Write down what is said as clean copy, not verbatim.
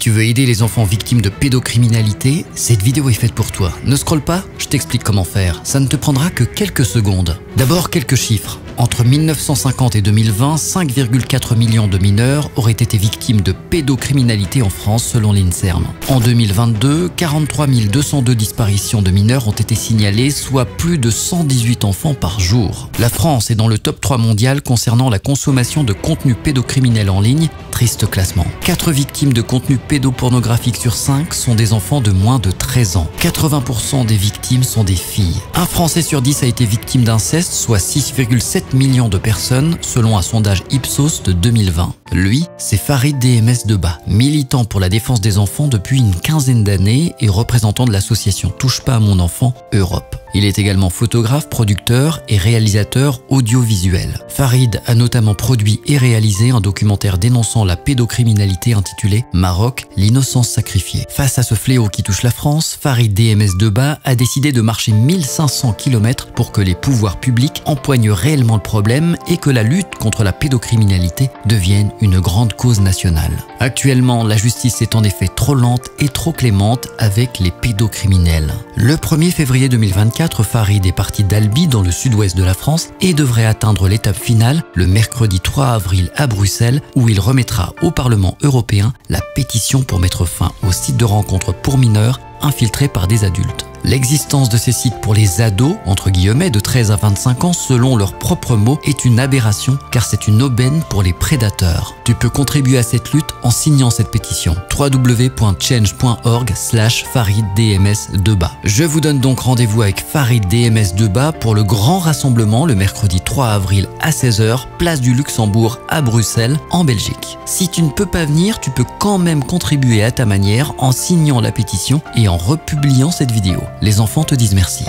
Tu veux aider les enfants victimes de pédocriminalité? Cette vidéo est faite pour toi. Ne scrolle pas, je t'explique comment faire. Ça ne te prendra que quelques secondes. D'abord, quelques chiffres. Entre 1950 et 2020, 5,4 millions de mineurs auraient été victimes de pédocriminalité en France selon l'INSERM. En 2022, 43 202 disparitions de mineurs ont été signalées, soit plus de 118 enfants par jour. La France est dans le top 3 mondial concernant la consommation de contenu pédocriminel en ligne. Triste classement. 4 victimes de contenu pédopornographique sur 5 sont des enfants de moins de 13 ans. 80% des victimes sont des filles. Un Français sur 10 a été victime d'inceste, soit 6,7 millions de personnes selon un sondage Ipsos de 2020. Lui, c'est Farid DMS Deba, militant pour la défense des enfants depuis une quinzaine d'années et représentant de l'association Touche pas à mon enfant Europe. Il est également photographe, producteur et réalisateur audiovisuel. Farid a notamment produit et réalisé un documentaire dénonçant la pédocriminalité intitulé « Maroc, l'innocence sacrifiée ». Face à ce fléau qui touche la France, Farid DMS Deba a décidé de marcher 1500 km pour que les pouvoirs publics empoignent réellement le problème et que la lutte contre la pédocriminalité devienne une grande cause nationale. Actuellement, la justice est en effet trop lente et trop clémente avec les pédocriminels. Le 1er février 2024, Farid est parti d'Albi dans le sud-ouest de la France et devrait atteindre l'étape finale le mercredi 3 avril à Bruxelles où il remettra au Parlement européen la pétition pour mettre fin aux sites de rencontres pour mineurs infiltrés par des adultes. L'existence de ces sites pour les ados, entre guillemets, de 13 à 25 ans, selon leurs propres mots, est une aberration car c'est une aubaine pour les prédateurs. Tu peux contribuer à cette lutte en signant cette pétition. www.change.org/FaridDMS Deba. Je vous donne donc rendez-vous avec Farid DMS Deba pour le grand rassemblement le mercredi 3 avril à 16 h, place du Luxembourg à Bruxelles, en Belgique. Si tu ne peux pas venir, tu peux quand même contribuer à ta manière en signant la pétition et en republiant cette vidéo. Les enfants te disent merci.